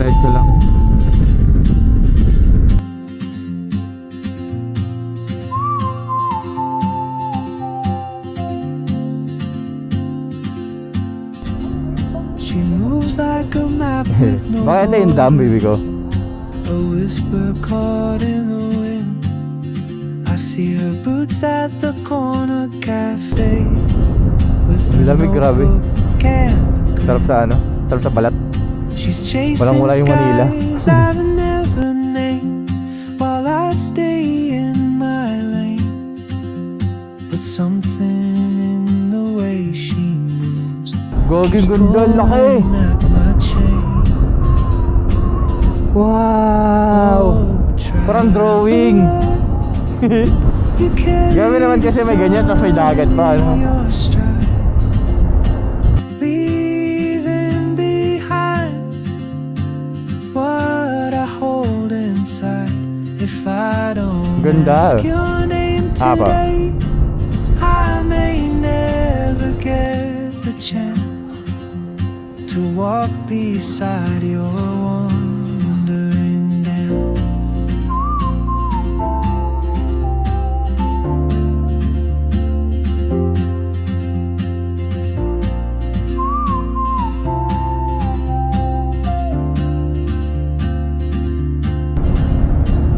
Diretso lang. She moves like a map with no Bakit yung dam, baby ko? a whisper caught in the wind. I see her boots at the corner cafe with a Lamig, grabe. notebook and a Sarap grin. sa ano? Sarap sa balat. She's chasing Walang-wala yung Manila. skies I've never named while I stay in my lane. But something in the way she moves Gaging ganda, laki! pulling at my chain. Wow! Parang drawing. Gabi naman kasi may ganyan, tapos may dagat pa, ano? Leaving behind what I hold inside. If I don't Ganda. ask your name Haba. today, I may never get the chance to walk beside your wandering dance.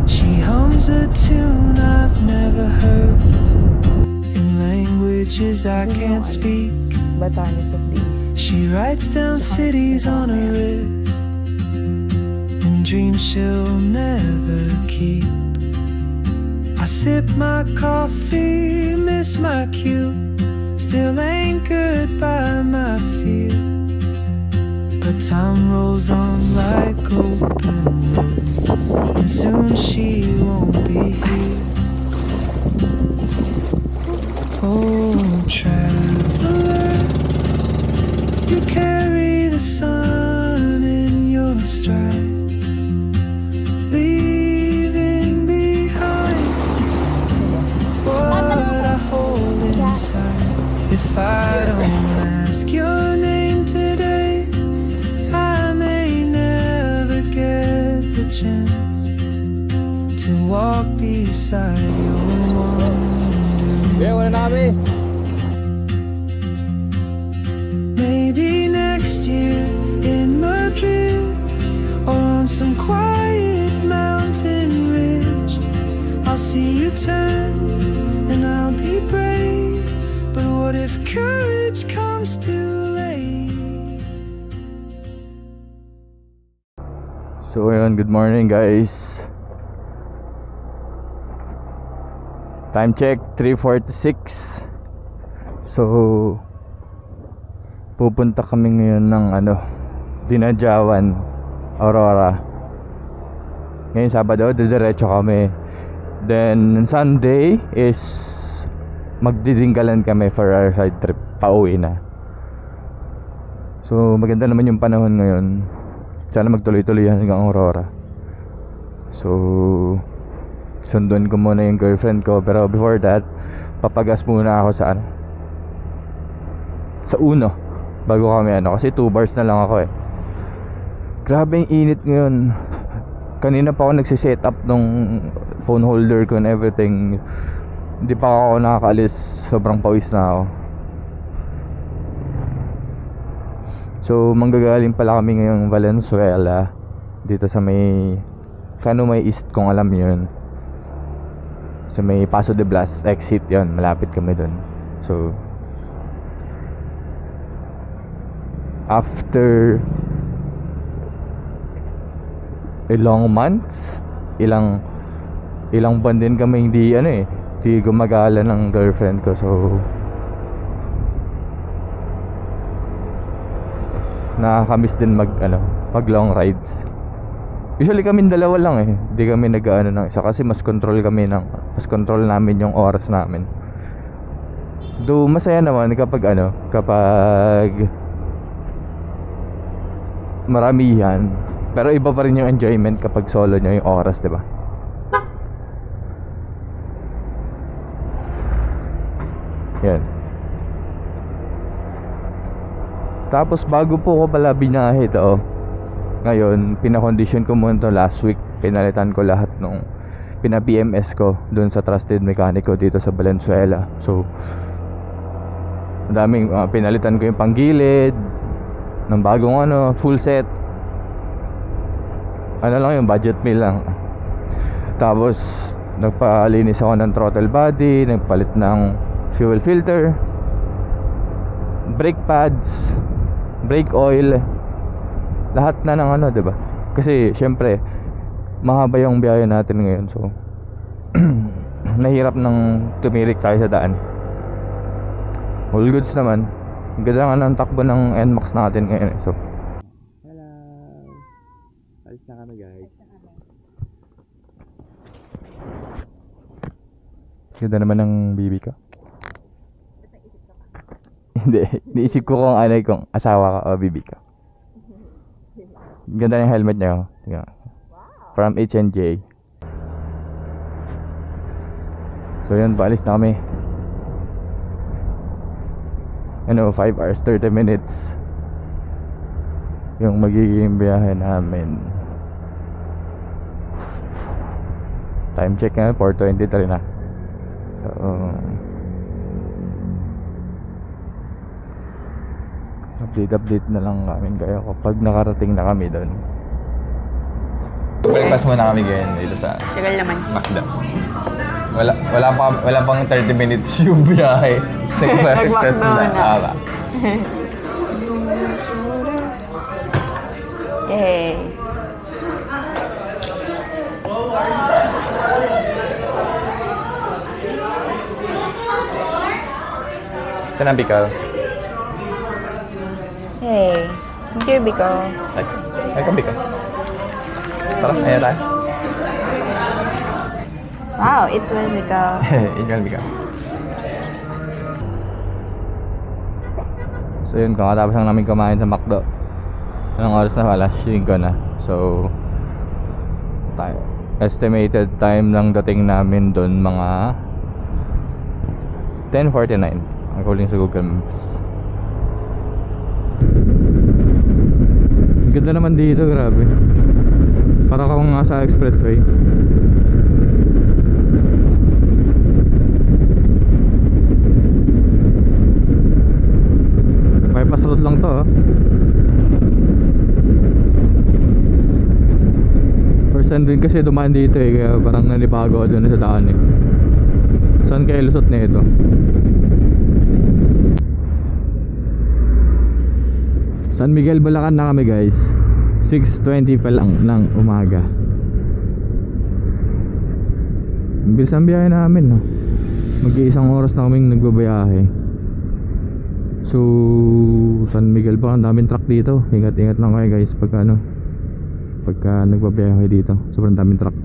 She hums a tune I've never heard in languages I can't speak. Batanes of the East. She writes down cities on her wrist and dreams she'll never keep. I sip my coffee, miss my cue, still anchored by my fear. But time rolls on like open roads, and soon she won't be here. Oh, traveler, you carry the sun in your stride, leaving behind what I hold inside. If I don't ask your name today, I may never get the chance to walk beside your wandering. Yeah, wala na kami. Maybe next year in Madrid or on some quiet mountain ridge, I'll see you turn and I'll be brave. But what if courage comes too late? So ayun, good morning guys. Time check 3:46. So pupunta kami ngayon ng Dinadjawan, Aurora. Ngayon Sabado, didiretso kami. Then Sunday is magdidinggalan kami for our side trip, pauwi na. So maganda naman yung panahon ngayon. Sana magtuloy-tuloy hanggang Aurora. So sundon ko muna yung girlfriend ko, pero before that papagas muna ako sa Uno bago kami kasi 2 bars na lang ako Grabe yung init ngayon. Kanina pa ako nagsiset up nung phone holder ko and everything. Hindi pa ako nakakaalis, sobrang pawis na ako. So manggagaling pala kami ngayong Valenzuela, dito sa may Canumay East, kung alam yun, sa may Paso de Blas exit yon, malapit kami dun. So after ilang months, ilang buwan din kami hindi gumagala ng girlfriend ko. So nakakamiss din mag long rides. Usually kami dalawa lang hindi kami ng isa kasi mas control namin yung oras namin. Do masaya naman kapag maramihan, pero iba pa rin yung enjoyment kapag solo nyo yung oras, di ba? Yan. Tapos bago po ko pala binahe ito, Ngayon, pinakondisyon ko muna to last week. Pinalitan ko lahat nung pina-PMS ko dun sa trusted mechanic ko dito sa Valenzuela. So, daming pinalitan ko yung panggilid ng bagong full set. Ano lang yung budget meal lang. Tapos nagpalinis ako ng throttle body, nagpalit ng fuel filter, brake pads, brake oil, lahat na ng 'di ba? Kasi syempre mahaba yung biyahe natin ngayon, so nahirap nang tumirik tayo sa daan. All goods naman. Ganda nga ng takbo ng NMAX natin ngayon. So hello, alis na kami guys. Ganda naman ng bibi ko. Hindi, niisip ko kung asawa ka o bibi ka. Ganda ng helmet niya. Tingnan. From H&J. So yun, paalis na kami. 5 hours 30 minutes yung magiging biyahe namin. Time check na 4:23 na. So update na lang kami kayo kapag nakarating na kami doon. Breakfast muna kami ngayon dito sa Tagal naman. Macdo. Wala pang 30 minutes yung biyahe. Nag-breakfast na. Aba. Yay. Ito na Bicol. Hey. Thank you, Biko. Ay ka Bicol. Tara, ayan tayo. Wow, it will, Biko. Ikaw Bicol. So yun, kakatapos lang namin kumain sa Macdo. Anong oras na pala? 5 na. So tayo, estimated time ng dating namin doon mga 10:49 according sa Google Maps. Ganda naman dito, grabe. Para kang nasa expressway. Bypass road lang to, oh. First time din kasi dumaan dito eh, kaya parang nanibago ako doon sa daan eh. Saan kaya lusot na ito? San Miguel, Bulacan na kami guys. 6:20 pa lang ng umaga. Bilis ang biyahe namin, no? Mag-iisang oras na kaming nagbabiyahe. So San Miguel pa, ang daming truck dito. Ingat-ingat lang kayo guys pagka nagbabiyahe kayo dito. Sobrang daming truck.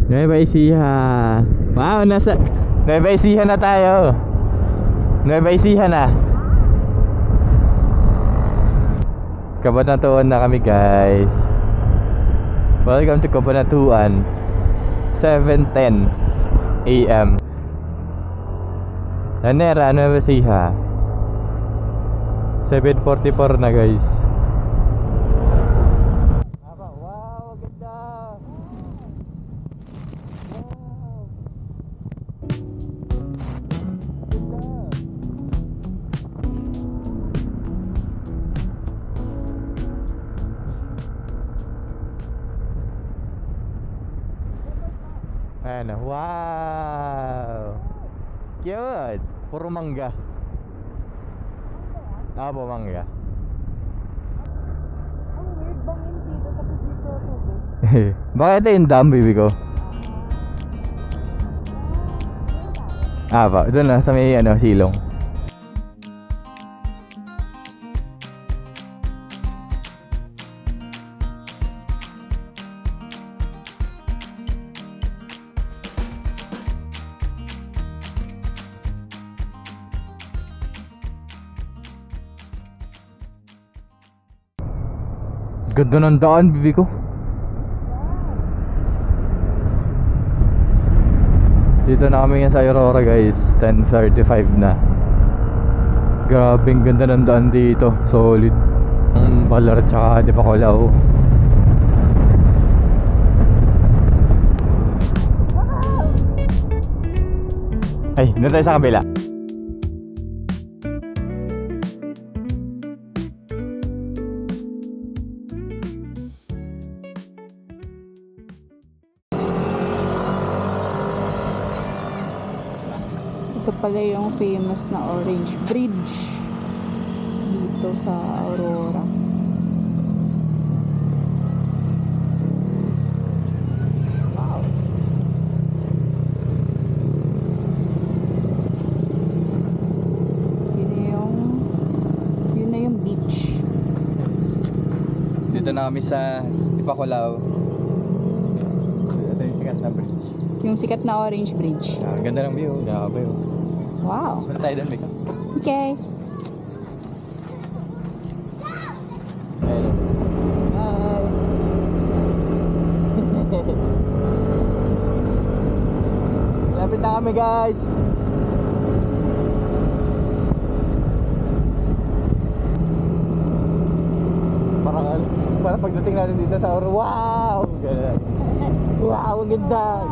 Nueva Ecija. Wow, nasa Nueva Ecija na tayo. Nueva Ecija na. Cabanatuan na kami guys. Welcome to Cabanatuan. 7:10 AM. Lanera, Nueva Ecija. 7:44 na guys. Wow, ganda. Ano, wow. Cute. Puro mangga. Po, mangga. Ang weird bang yun dito tapos dito tubig? Baka ito yung dam, baby ko. Pa, doon na sa may silong. Ganda ng daan, bibi ko. Dito na kami sa Aurora guys. 10:35 na. Grabe, ang ganda ng daan dito. Solid. Ang Balar tsaka Dipakulaw. Ay, doon tayo sa kabila. Ito pala yung famous na Orange Bridge dito sa Aurora. Wow. Yun na yung beach. Dito na kami sa Dipakulaw. Ito yung sikat na bridge. Yung sikat na Orange Bridge. Ang ganda ng view. Grabe oh. Wow. Punta tayo doon, Mika. Okay. Ayun. Hi! Lapit na kami, guys! Parang pagdating natin dito sa Aurora, wow! Ganun. Wow, ang ganda!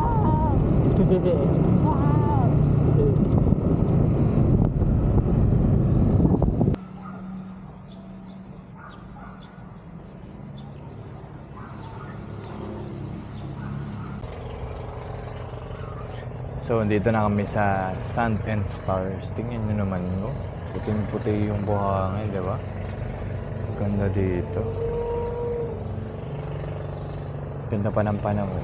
So, dito na kami sa Sand and Stars. Tingnan nyo naman, no? Puting-puti yung buhangin, di ba? Ganda dito. Ganda pa ng panahon.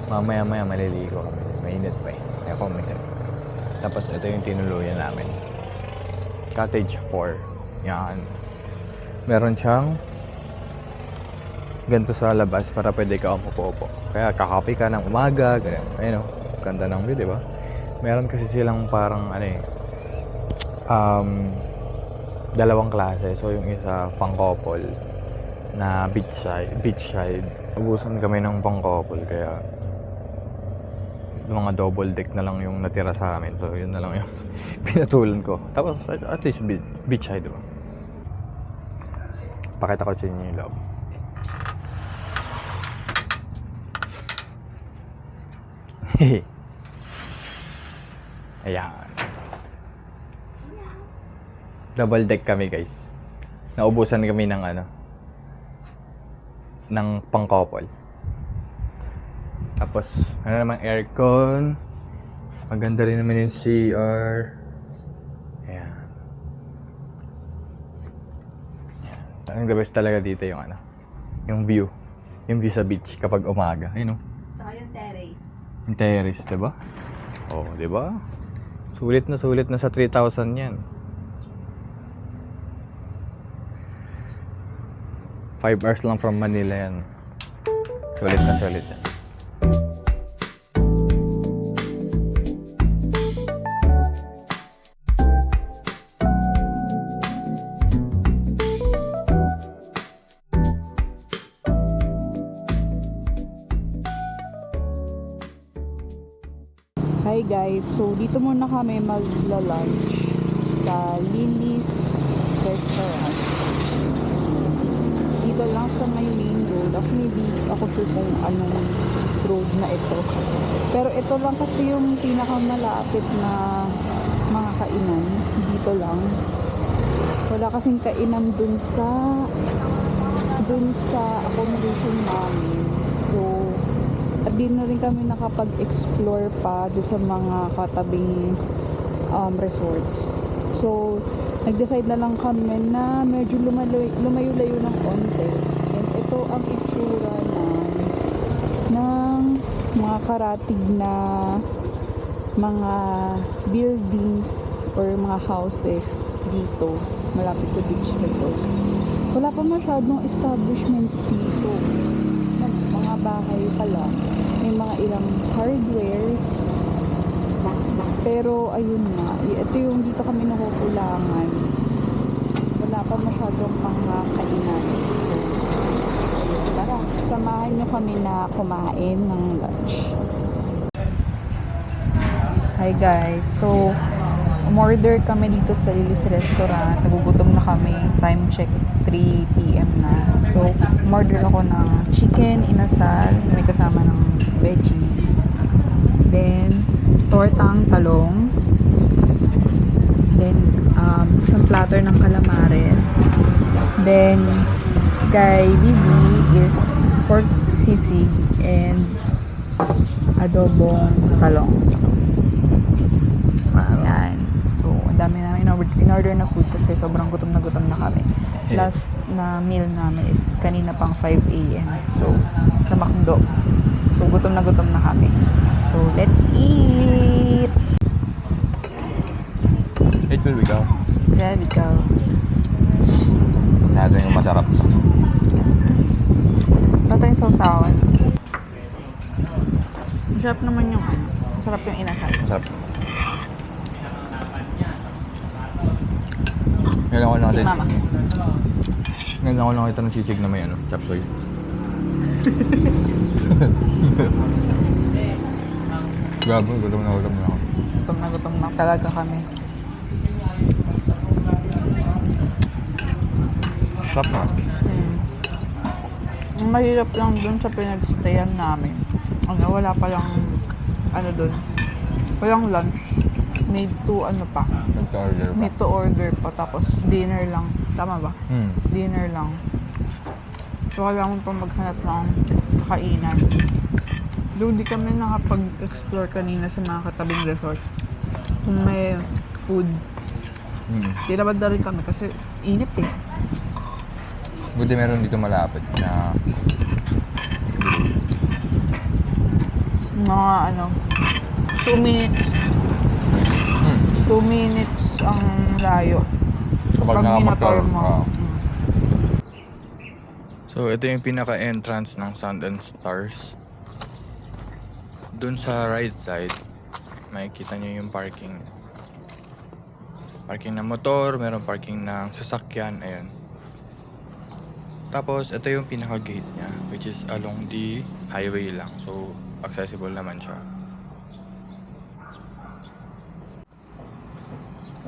Mamaya-maya maliligo kami. Mainit pa eh. Kaya comment. Tapos, ito yung tinuluyan namin. Cottage 4. Yan. Meron siyang ganito sa labas para pwede ka umupo-upo. Kaya kakape ka ng umaga, ganyan. Ayun o. Ganda ng view, di ba? Meron kasi silang parang dalawang klase. So yung isa pang couple na beach side. Ubusan kami ng pang couple kaya mga double deck na lang yung natira sa amin. So yun na lang yung pinatulan ko. Tapos at least beach side, di ba? Pakita ko sa inyo yung loob. Ayan. Double deck kami, guys. Naubusan kami ng ng pang-couple. Tapos naman aircon. Maganda rin naman yung CR. Ayan. Ang the best talaga dito yung yung view. Yung view sa beach kapag umaga. Ayun o. Saka yung terrace. Yung terrace, diba? Oh, diba? Sulit na sa 3,000 yan. 5 hours lang from Manila yan. Sulit yan. Hi guys, so dito muna kami magla-lunch sa Lily's Restaurant. Dito lang sa may main road. Actually, hindi ako sure kung anong road na ito. Pero ito lang kasi yung pinakamalapit na mga kainan. Dito lang. Wala kasing kainan dun sa accommodation namin. So, at di na rin kami nakapag-explore pa doon sa mga katabing resorts. So, nag-decide na lang kami na medyo lumayo-layo ng konti. And ito ang itsura ng mga karatig na mga buildings or mga houses dito malapit sa beach resort. Wala pa masyadong establishments dito. Mga bahay pa lang. May mga ilang hardwares. Pero ayun nga, ito yung dito kami nakukulangan. Wala pa masyadong pangkainan. So, tara, samahan nyo kami na kumain ng lunch. Hi guys, so umorder kami dito sa Lily's Restaurant. Nagugutom na kami. Time check, 3 p.m. na. So, umorder ako ng chicken, inasal, may kasama ng veggies. Then, tortang talong. Then, isang platter ng calamares. Then, kay Bibi is pork sisig and adobong talong. Ayan. So, ang dami namin in-order na food kasi sobrang gutom na kami. Last na meal namin is kanina pang 5 a.m. So, sa McDo. So, gutom na kami. So, let's eat! It will be go. There we go. Natin yung masarap. Ito yung sausawan. Masarap naman yung ano. Masarap yung inasal. Masarap. Ngayon ako lang Mama. Ngayon ako lang kita ng sisig na may ano, chop suey. Grabe, gutom na ako. Gutom na talaga kami. Sarap na. Ang mahirap lang dun sa pinag-stayan namin. Wala palang ano dun. Walang lunch. Need to ano pa. Nag-order ba? Need to order pa. Tapos dinner lang. Tama ba? Dinner lang. So kailangan mo pa maghanap ng kainan. Doon di kami nakapag-explore kanina sa mga katabing resort. Kung may food. Tinabad na rin kami kasi init eh. Buti meron dito malapit na Mga ano 2 minutes 2 minutes ang layo pag minator mo. So ito yung pinaka-entrance ng Sand and Stars. Doon sa right side makikita nyo yung parking ng motor, meron parking ng sasakyan, ayan. Tapos, ito yung pinaka-gate niya, which is along the highway lang. So, accessible naman siya.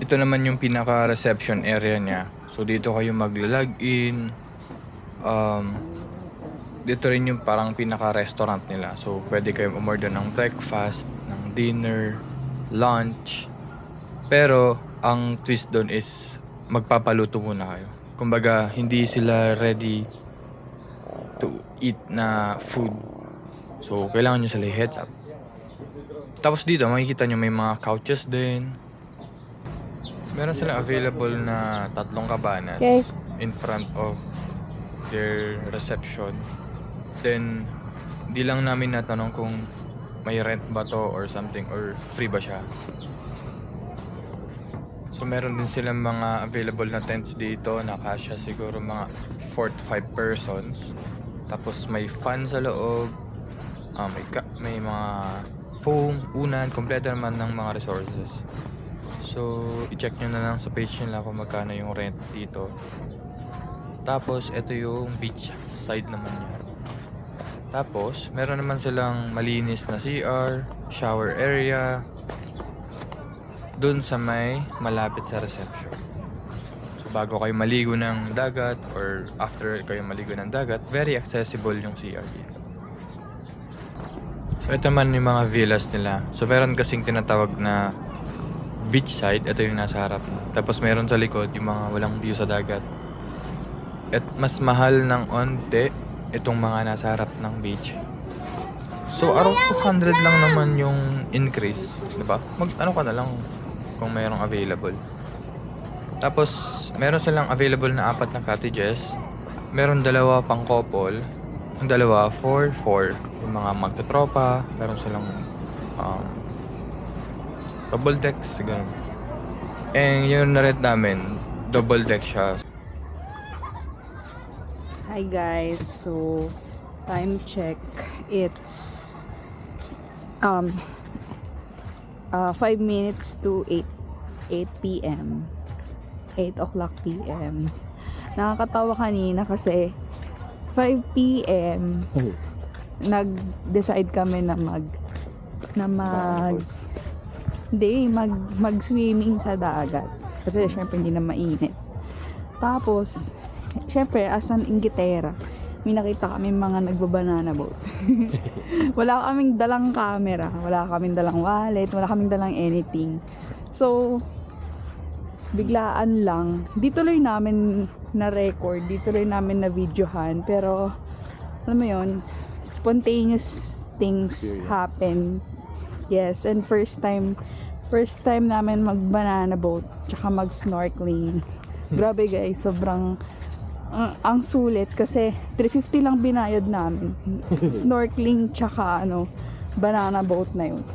Ito naman yung pinaka-reception area niya. So, dito kayo magla-log-in. Dito rin yung parang pinaka-restaurant nila. So, pwede kayong umorder ng breakfast, ng dinner, lunch. Pero, ang twist doon is magpapaluto muna kayo. Kumbaga, hindi sila ready to eat na food. So, kailangan nyo sila heads up. Tapos dito, makikita nyo may mga couches din. Meron silang available na 3 cabanas in front of their reception. Then, di lang namin natanong kung may rent ba to or something or free ba siya. So meron din silang mga available na tents dito na kasya siguro mga 4 to 5 persons. Tapos may fan sa loob. May mga foam, unan, kompleto naman ng mga resources. So i-check nyo na lang sa page nila kung magkano yung rent dito. Tapos ito yung beach side naman niya. Tapos meron naman silang malinis na CR, shower area, dun sa may malapit sa reception. So bago kayo maligo ng dagat or after kayo maligo ng dagat, very accessible yung CR dito. So ito man yung mga villas nila. So meron kasing tinatawag na beachside, ito yung nasa harap. Tapos meron sa likod yung mga walang view sa dagat. At mas mahal ng onte itong mga nasa harap ng beach. So around 200 lang naman yung increase, 'di ba? Ano ka na lang kung mayroong available. Tapos, meron silang available na 4 na cottages. Meron 2 pang couple. Yung 2, 4. Yung mga magtatropa. Meron silang double decks. Ganun. And yung na-rent namin, double deck siya. Hi guys, so time check, it's 5 minutes to 8 p.m. 8 o'clock p.m. Nakakatawa kanina kasi 5 p.m. nag-decide kami na day mag-swimming sa dagat. Kasi syempre hindi na mainit. Tapos, syempre, as an inggitera, may nakita kami mga nagbabanana boat. Wala kaming dalang camera, wala kaming dalang wallet, wala kaming dalang anything. So, biglaan lang. Di tuloy namin na-record, di tuloy namin na-videohan, pero, alam mo yun, spontaneous things happen. Yes, and first time namin mag-banana boat, tsaka mag-snorkeling. Grabe guys, sobrang ang sulit kasi 350 lang binayad namin. Snorkeling tsaka banana boat na yun.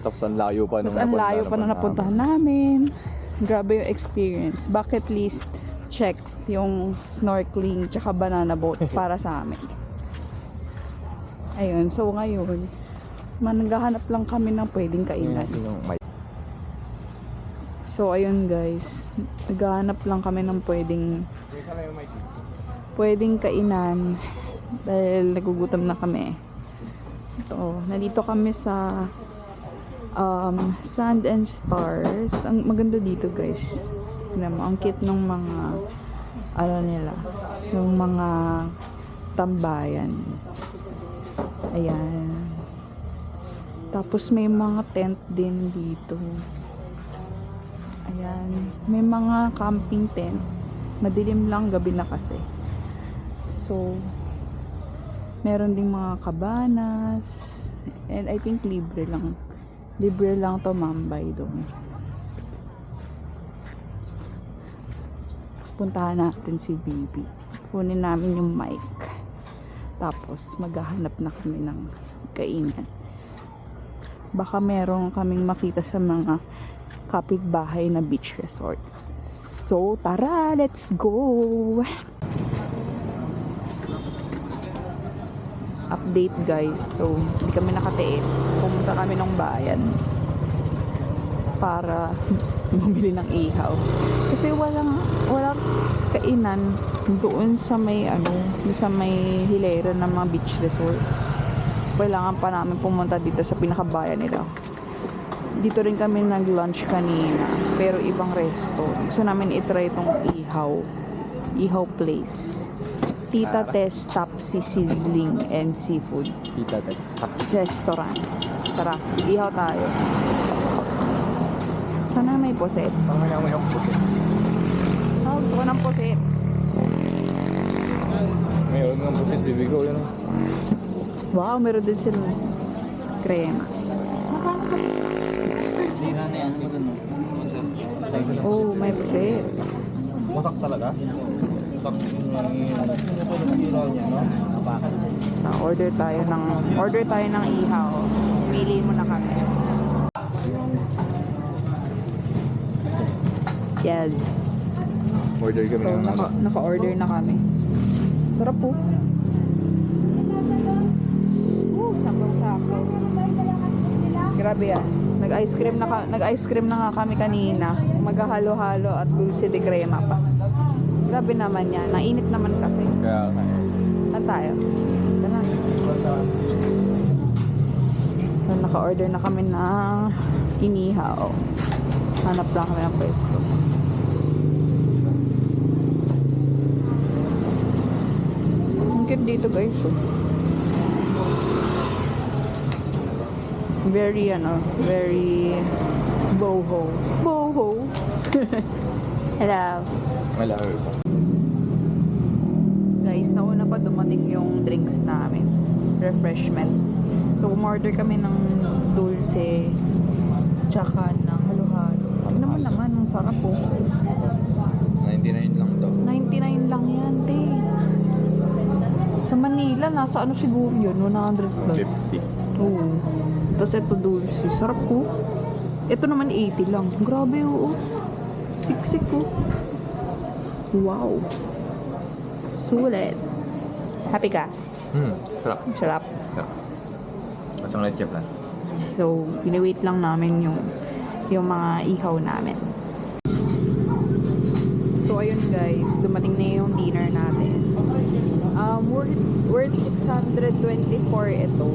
Tapos ang layo pa. Tapos ang layo pa na napuntahan namin. Grabe yung experience. Bucket list check yung snorkeling tsaka banana boat para sa amin. Ayun, so ngayon naghahanap lang kami ng pwedeng kainan. So ayun guys, naghahanap lang kami ng pwedeng kainan dahil nagugutom na kami. Ito, nandito kami sa Sand and Stars. Ang maganda dito guys. Tignan mo, ang cute ng mga nila, yung mga tambayan. Ayan. Tapos may mga tent din dito. Ayan. May mga camping tent. Madilim lang, gabi na kasi. So, meron ding mga cabanas. And I think libre lang. Libre lang tumambay doon. Puntahan natin si Bibi. Kunin namin yung mic. Tapos, maghahanap na kami ng kainan. Baka meron kaming makita sa mga kapitbahay na beach resort. So, tara, let's go! Update guys. So, hindi kami nakatiis. Pumunta kami ng bayan para bumili ng ihaw. Kasi walang kainan doon sa may sa may hilera ng mga beach resorts. Kailangan pa namin pumunta dito sa pinakabayan nila. Dito rin kami nag-lunch kanina, pero ibang resto. Gusto namin itry itong ihaw place. Tita Tess Tapsi Sizzling and Seafood Tita Tess Restaurant. Tara, ihaw tayo. Sana may puset. may puset. Gusto ko ng puset. Mayroon ng puset, bibigo yun. Wow, meron din silang krema. Oh, may puset. Masak talaga? Order tayo ng ihaw. Pili mo na kami. Yes. Order kami So, ng naka-order na kami. Sarap po. Saktong-sakto. Grabe yan. Nag-ice cream na nga kami kanina. Maghahalo-halo at dulce de crema pa. Grabe naman yan. Nainit naman kasi. Kaya Saan tayo? Ito na. So, naka-order na kami ng inihaw. Hanap lang kami ng pwesto. Ang cute dito guys. Oh. Very boho. Boho. Hello. wala. Guys, nauna pa dumating yung drinks namin. Refreshments. So, umorder kami ng dulce tsaka ng halo-halo. Ano naman, ang sarap po. 99 lang daw. 99 lang yan, te. Sa Manila, nasa siguro yun? 100 plus. 50. Oo. Tapos ito dulce. Sarap po. Ito naman 80 lang. Grabe, oo. Siksik ko. Wow. Sulit. Happy ka? Sarap. Sarap. Masang letchep lang. So, piniwait lang namin yung mga ihaw namin. So, ayun guys. Dumating na yung dinner natin. Worth 624 ito.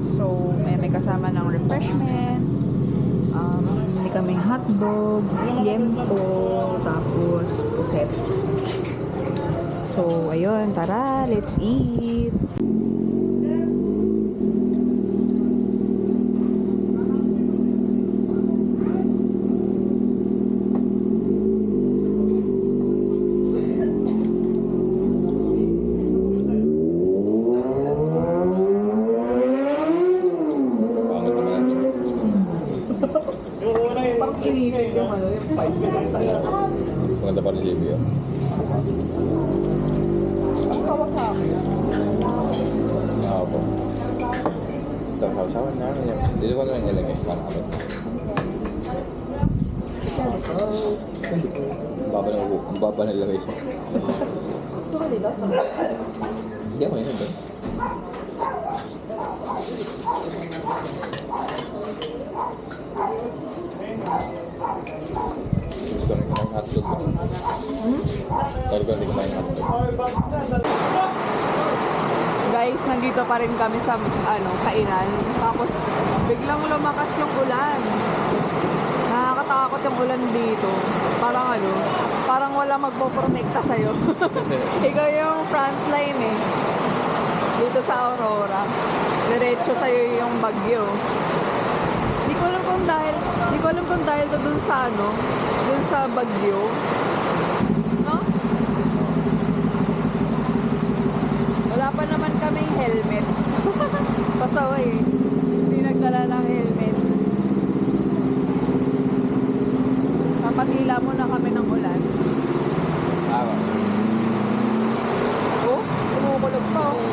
So, may kasama ng refreshments, Bumili kami hotdog, liempo, tapos puset. So, ayun, tara, let's eat! Inipit yung ano, yung spice ko ng saya. Maganda pa rin JB yun. Ang tawa sa akin. Oo po. Sasawan na yan. Dito ko na lang ilagay. Para kapit. Ang baba na ilagay siya. Gusto ka dito? Hindi ako yun. Gusto rin ko ng hotdog. Gusto rin ko ng hotdog. Guys, nandito pa rin kami sa kainan. Tapos biglang lumakas yung ulan. Nakakatakot yung ulan dito. Parang wala magpoprotekta sa'yo. Ikaw yung frontline eh. Dito sa Aurora. Diretso sa'yo yung bagyo. Hindi ko alam kung dahil to dun sa bagyo. No? Wala pa naman kaming helmet. Pasaway eh. Hindi nagdala ng helmet. Papatila mo na kami ng ulan. Oh, kumukulog pa oh.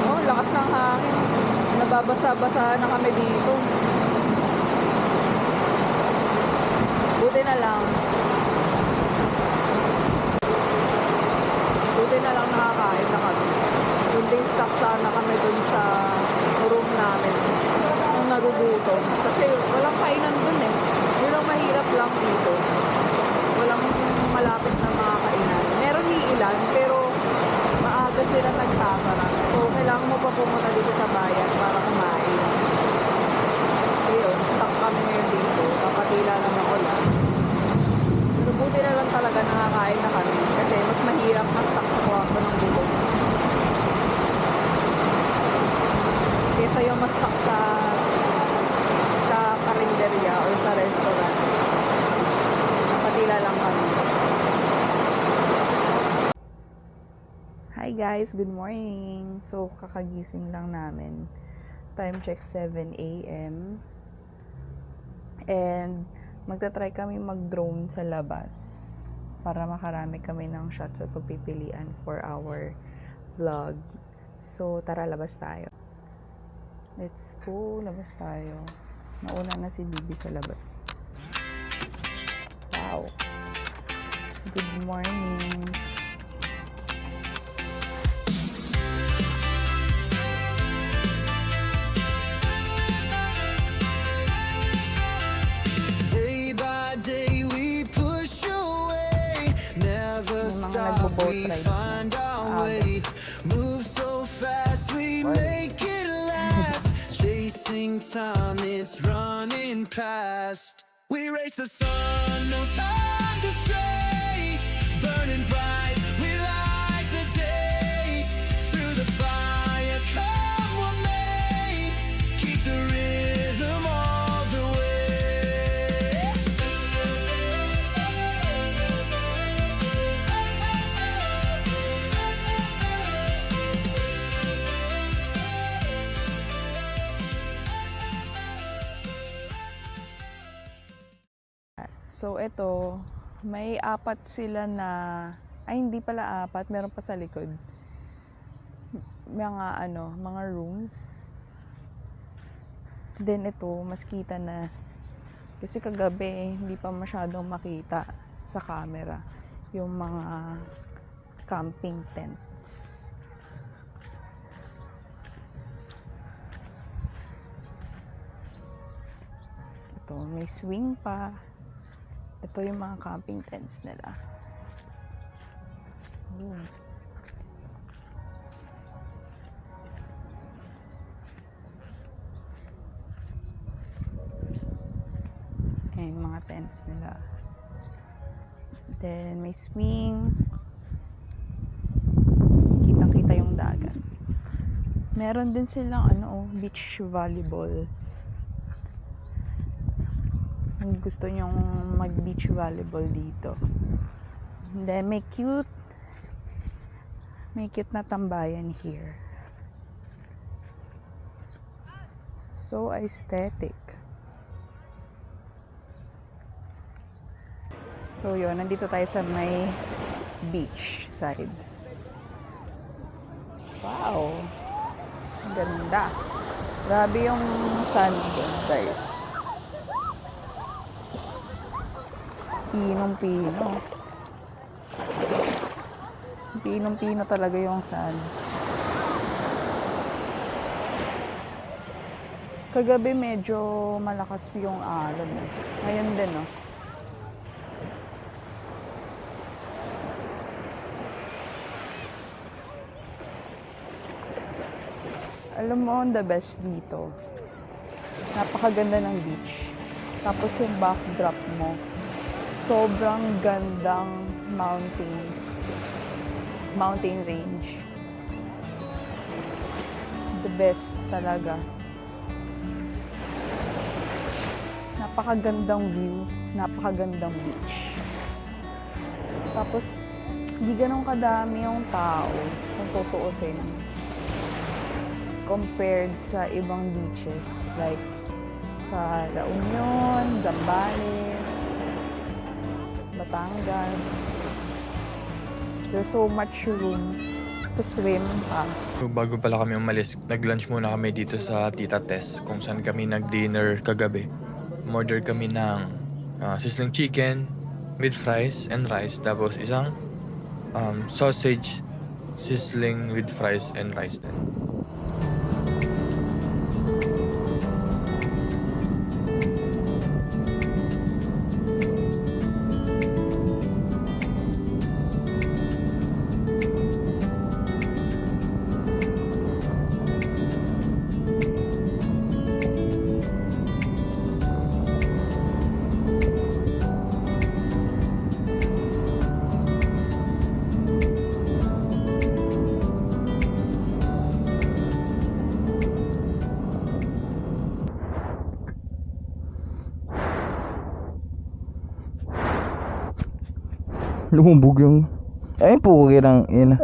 Oh, lakas ng hangin. Nababasa-basa na kami dito. Buti na lang nakakain na kami. Kundi stuck sana kami dun sa room namin nung nagugutom. Kasi walang kainan dun eh. Yun ang mahirap lang dito. Walang malapit na mga kainan. Meron ilan pero maaga sila nagtatara. So kailangan mo pa pumunta dito sa bayan para kumain. Ayun, stuck kami ngayon dito. Kapatila lang ng ulan. Pero buti na lang talaga nakakain na kami. Kasi mas mahirap ma-stuck sa kwarto ng bubong. Kesa yung ma-stuck sa karinderya or sa restaurant. Kapatila lang kami. Hi guys, good morning. So, kakagising lang namin. Time check 7 a.m. And magta-try kami mag-drone sa labas para makarami kami ng shots at pagpipilian for our vlog. So, tara, labas tayo. Let's go, labas tayo. Nauna na si Bibi sa labas. Wow. Good morning. We find our way, move so fast, we make it last. Chasing time, it's running past. We race the sun, no time to stray. Burning bright, we light the day. Through the fire, come what may. Keep the rhythm all the way. So, ito, may apat sila na, ay hindi pala apat, meron pa sa likod. Mga rooms. Then ito, mas kita na. Kasi kagabi, hindi pa masyadong makita sa camera yung mga camping tents. Ito, may swing pa. Ito yung mga camping tents nila. Oh. entrance nila. Then may swing. Kitang-kita yung dagat. Meron din silang beach volleyball. Kung gusto nyong mag-beach volleyball dito. And then may cute na tambayan here. So aesthetic. So yun, nandito tayo sa may beach side. Wow! Ang ganda. Grabe yung sand doon, guys. Pinong-pino. Pinong-pino talaga yung sand. Kagabi medyo malakas yung alon. Ngayon din, no? Alam mo, the best dito. Napakaganda ng beach. Tapos yung backdrop mo, sobrang gandang mountain range. The best talaga. Napakagandang view, napakagandang beach. Tapos, hindi ganun kadami yung tao kung tutuusin. Compared sa ibang beaches like sa La Union, Zambales, Batangas. There's so much room to swim pa. So, bago pala kami umalis, nag-lunch muna kami dito sa Tita Tess kung saan kami nag-dinner kagabi. Order kami ng sizzling chicken with fries and rice, tapos isang sausage sizzling with fries and rice din. Lumubog yung pugi ng ina.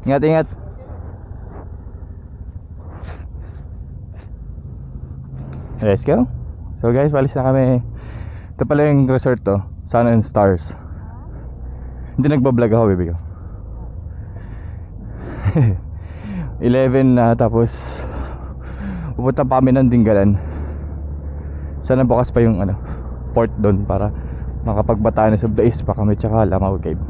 Ingat, ingat. Let's go. So guys, walis na kami. Ito pala yung resort to, Sun and Stars. Hindi nagbablog ako, baby ko. 11 na, tapos pupunta pa kami ng Dingalan. Sana bukas pa yung port doon para makapagbataan sa Bais pa kami, tsaka Langaw Cave.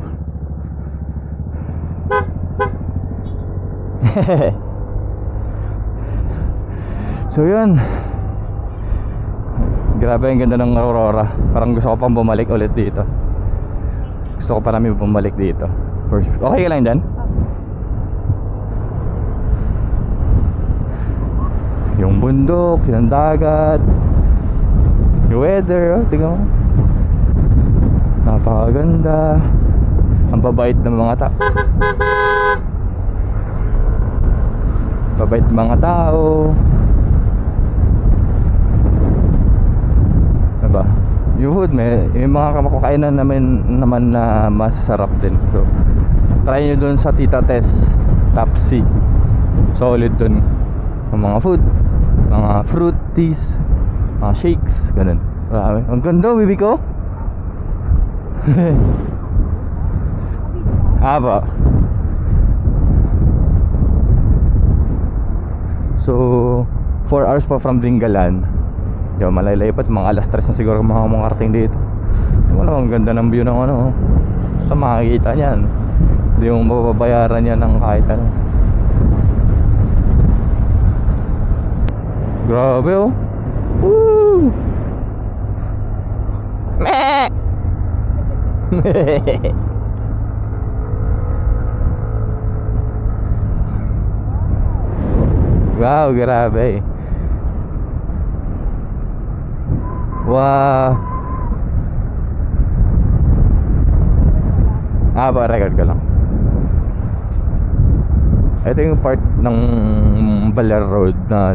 So yun, grabe ang ganda ng Aurora. Parang gusto ko pang bumalik ulit dito. Gusto ko pa namin bumalik dito for sure. Okay ka lang dyan? Yung bundok, yung dagat, yung weather, tingnan mo. Napakaganda. Ang babait ng mga babait ng mga tao. Diba? Yung food, may mga kamakakainan naman na masasarap din. So, try nyo dun sa Tita Tess Tapsi. Solid dun ang mga food, mga fruities, mga shakes, ganun. Marami. Ang ganda, bibi ko. Aba. So 4 hours pa from Dingalan. Di ba, malaylay pa, mga alas 3 na siguro mga karating dito. Wala, ang ganda ng view ng ito makikita niyan. Hindi mo mababayaran yan ng kahit ano. Grabe, oh. Woo! Meh! Wow, grabe. Wow. Record ko lang. Ito yung part ng Baler Road na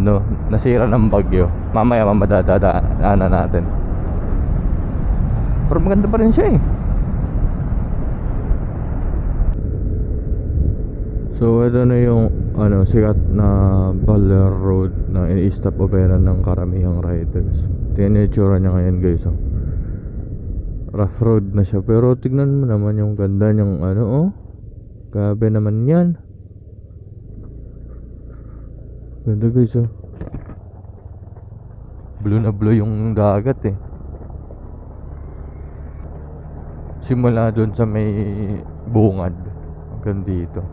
nasira ng bagyo. Mamaya madadaanan natin. Pero maganda pa rin siya eh. So ito na yung sikat na Baler Road na ini-stop opera ng karamihang riders. Tingnan yung itsura niya ngayon guys. Rough road na siya, pero tignan mo naman yung ganda niyang grabe naman yan. Ganda guys blue na blue yung dagat eh. Simula dun sa may bungad hanggang dito.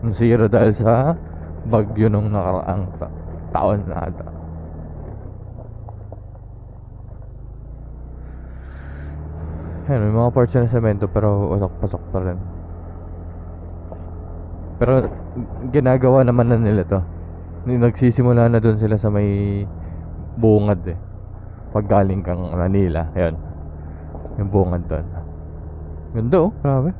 Nasira dahil sa bagyo nung nakaraang taon na ata. Ayan, may mga parts na semento pero pasok pa rin. Pero ginagawa naman na nila to. Nagsisimula na dun sila sa may bungad eh. Pag galing kang Manila, ayan. Yung bungad dun. Ganda grabe.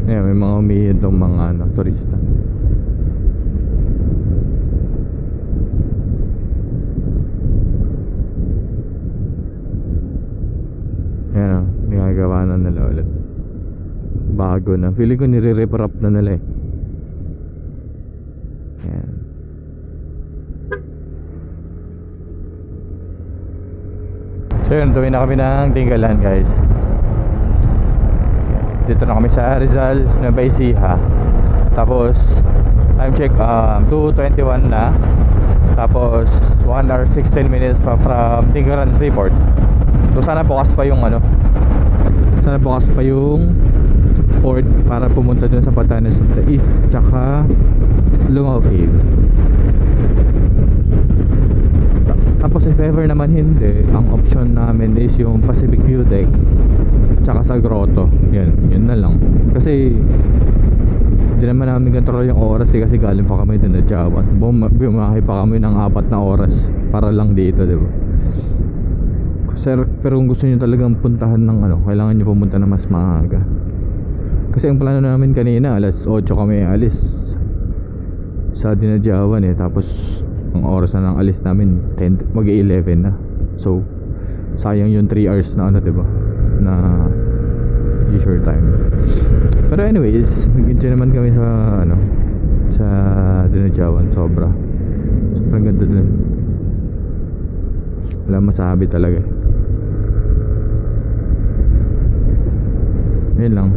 Ayan, may mga umiiyan tong mga turista. Ayan ginagawa na nila ulit. Bago na. Feeling ko nire-repair up na nila eh. Ayan. So yun, tuwin na kami ng Tinggalan guys. Dito na kami sa Rizal, Nueva Ecija. Tapos time check 2:21 na. Tapos 1 hour 16 minutes pa from Tinggalan Freeport. So sana bukas pa yung port para pumunta dun sa Batanes of the East tsaka Lungaw Cave. Tapos if ever naman hindi, ang option namin is yung Pacific View Deck tsaka sa Grotto. Yun na lang. Kasi hindi naman namin kontrol yung oras kasi galing pa kami din na Jawan. Bumahay pa kami ng 4 na oras para lang dito, diba? Sir, pero kung gusto niyo talagang puntahan ng kailangan niyo pumunta na mas maaga. Kasi ang plano namin kanina alas 8 kami alis sa Dinadjawan eh. Tapos ang oras na ng alis namin 10, mag-11 na. So sayang yung 3 hours na diba, na leisure time. Pero anyways, nag-enjoy naman kami sa sa Dinadjawan. Sobrang ganda dun. Wala masabi talaga. Yun lang.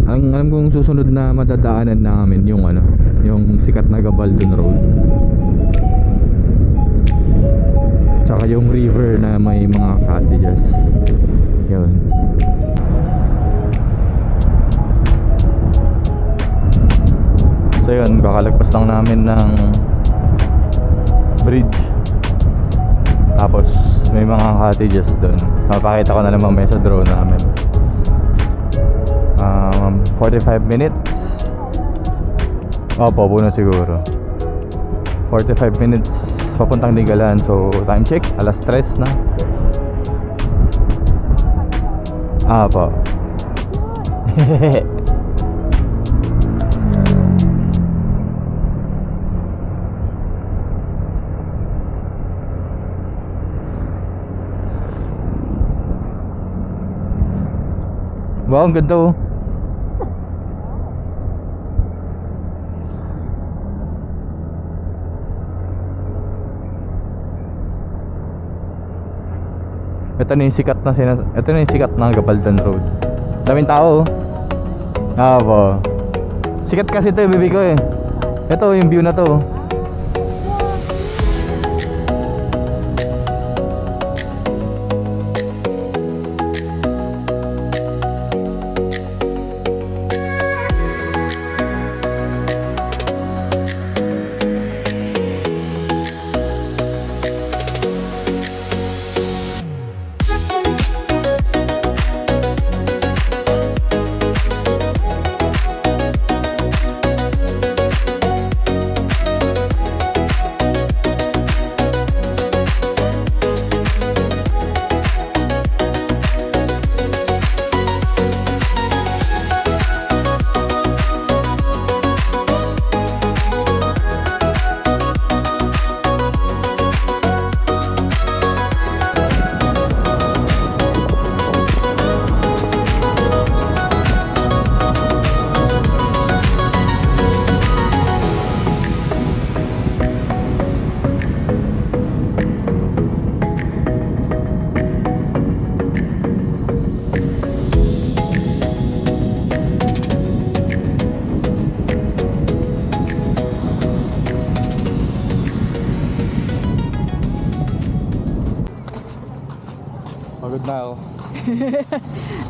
Ang alam kong susunod na madadaanan namin yung yung sikat na Gabaldon Road. Tsaka yung river na may mga cottages. Yun. So yun, kakalagpas lang namin ng bridge. Tapos may mga cottages doon. Mapakita ko na lang mamaya sa drone namin. 45 minutes. Opo, puno siguro. 45 minutes papuntang Tinggalan. So time check, alas 3 na. Opo. Wow, ang ganda oh. Ito na yung sikat na Gabaldon Road. Daming tao oh. Po. Sikat kasi ito yung bibi ko eh. Ito yung view na to.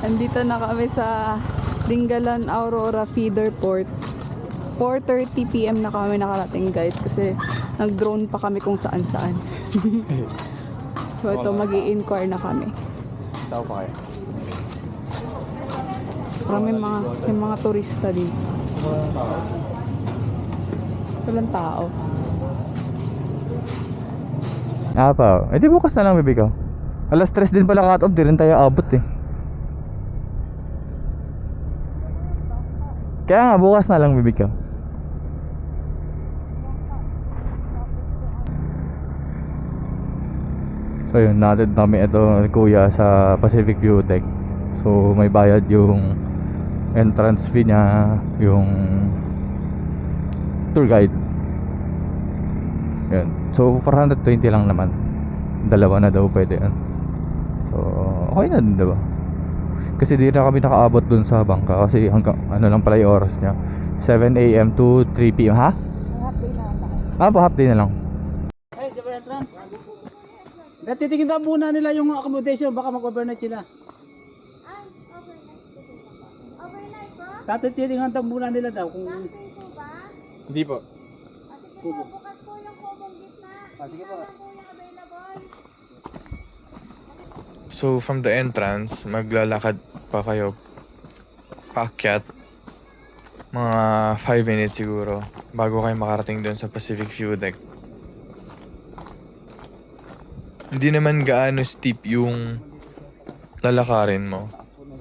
Andito na kami sa Dingalan Aurora Feeder Port. 4:30 PM na kami nakarating guys kasi nag-drone pa kami kung saan-saan. So ito mag-i-inquire na kami. Tao pa kayo. May mga turista din. Walang tao. Pa. Eh di bukas na lang bibigaw. Alas 3 din pala cut off, di rin tayo abot eh. Kaya nga bukas na lang bibigaw. So yun, natin kami ito kuya sa Pacific View Deck. So may bayad yung entrance fee niya, yung tour guide. Yan. So 420 lang naman. Dalawa na daw pwede yan. So okay na din diba? Kasi di na kami nakaabot dun sa bangka kasi hanggang ano lang pala yung oras niya, 7 AM to 3 PM. Ha? Half day na lang. Ay, Jabal Trans. Titignan daw muna nila yung accommodation, baka mag-overnight sila. Titignan daw muna nila daw kung... Hindi po. Kubo. Bukas po yung kubong gitna. Sige po. Yan po yung available. So from the entrance, maglalakad pa kayo paakyat mga 5 minutes siguro bago kayo makarating doon sa Pacific View Deck. Hindi naman gaano steep yung lalakarin mo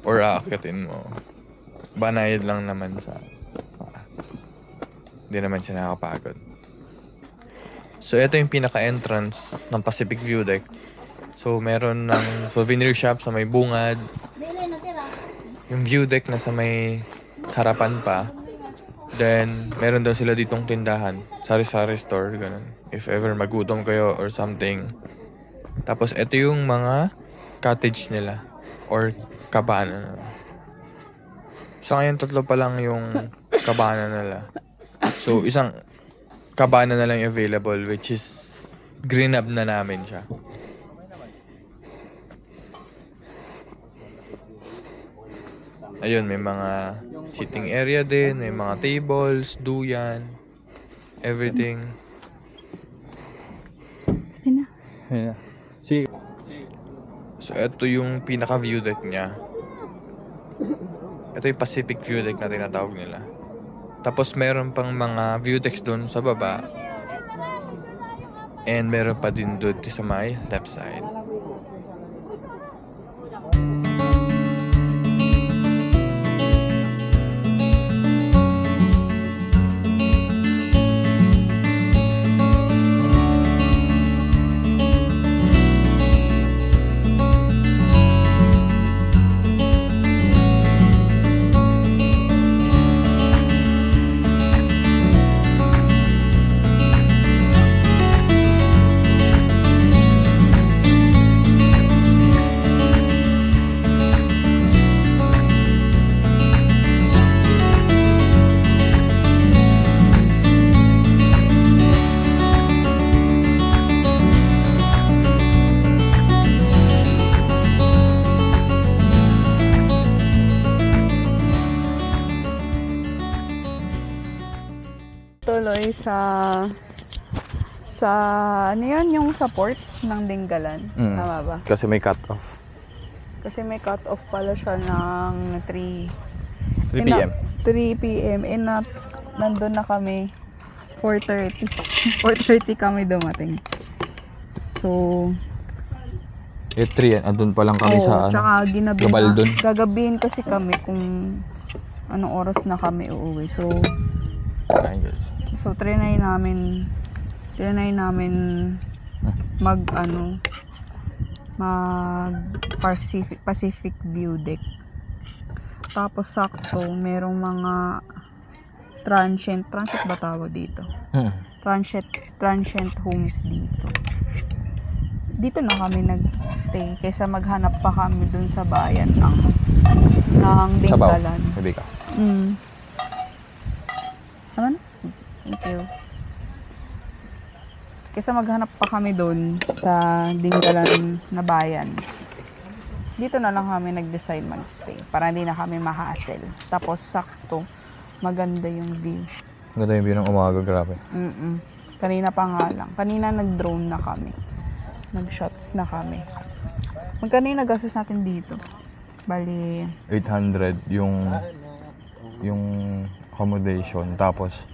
or aakyatin mo. Banayad lang naman sa hindi naman siya nakakapagod. So ito yung pinaka-entrance ng Pacific View Deck. So meron ng souvenir shop sa may bungad. Dili natira. Yung view deck na sa may harapan pa. Then meron daw sila ditong tindahan, sari-sari store, ganun. If ever magutom kayo or something. Tapos ito yung mga cottage nila or cabana. So ngayon 3 pa lang yung cabana nila. So isang cabana na lang yung available, which is green up na namin siya. Ayun, may mga sitting area din, may mga tables, duyan, everything. Yeah. Sige. So, ito yung pinaka-view deck niya. Ito yung Pacific View Deck na tinatawag nila. Tapos, meron pang mga view decks doon sa baba. And meron pa din doon sa may left side. Tuloy sa ano yun, yung sa port ng Dingalan. Tama ba? Kasi may cut off. Kasi may cut off pala siya ng 3 PM. 3 PM. Nandun na kami 4:30. 4:30 kami dumating. So, 3 yan, andun pa lang kami sa tsaka Gabaldon. gagabihin kasi kami kung anong oras na kami uuwi. So, trinay namin mag Pacific View Deck. Tapos sakto merong mga transient ba tawag dito? Transient homes dito. Dito na kami nag-stay kaysa maghanap pa kami dun sa bayan ng Dingalan. Sabi ka. Ano? Thank you. Kaysa maghanap pa kami doon sa Dingalan na bayan. dito na lang kami nag-decide mag-stay para hindi na kami ma-hassle. Tapos sakto, maganda yung view. Ganda yung view ng umaga, grabe. Kanina pa nga lang. Kanina nag-drone na kami. Nag-shots na kami. Magkano yung nagastos natin dito? Bali, 800 yung accommodation, tapos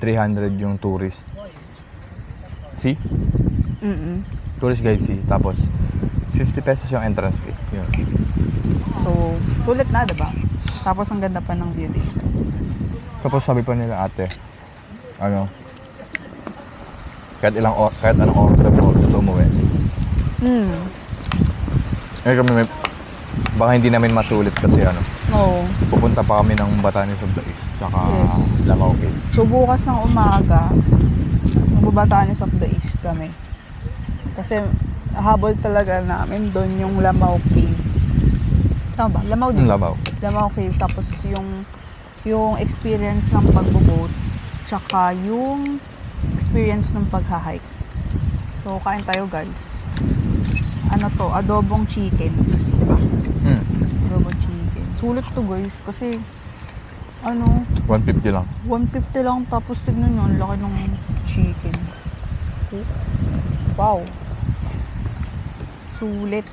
300 yung tourist fee. Tourist guide fee, tapos 50 pesos yung entrance fee. Yun. so, sulit na, diba? Tapos ang ganda pa ng view dito. Tapos sabi pa nila ate, kahit anong oras na mo gusto umuwi. Eh kami baka hindi namin masulit kasi Oo. pupunta pa kami ng Batanes of the East, tsaka Yes. Lanao Cave. So, bukas ng umaga, magbabatanes of the East kami. Kasi, habol talaga namin doon yung Lamao Cave. Tama ba? Lamao din. Lanao. Lamao Cave. Tapos, yung experience ng pagbo-boat, tsaka yung experience ng pagha-hike. So, kain tayo, guys. Adobong chicken. Diba? Adobong chicken. Sulit to, guys. Kasi, 150 lang. 150 lang, tapos tignan nyo, ang laki ng chicken. Wow. Sulit.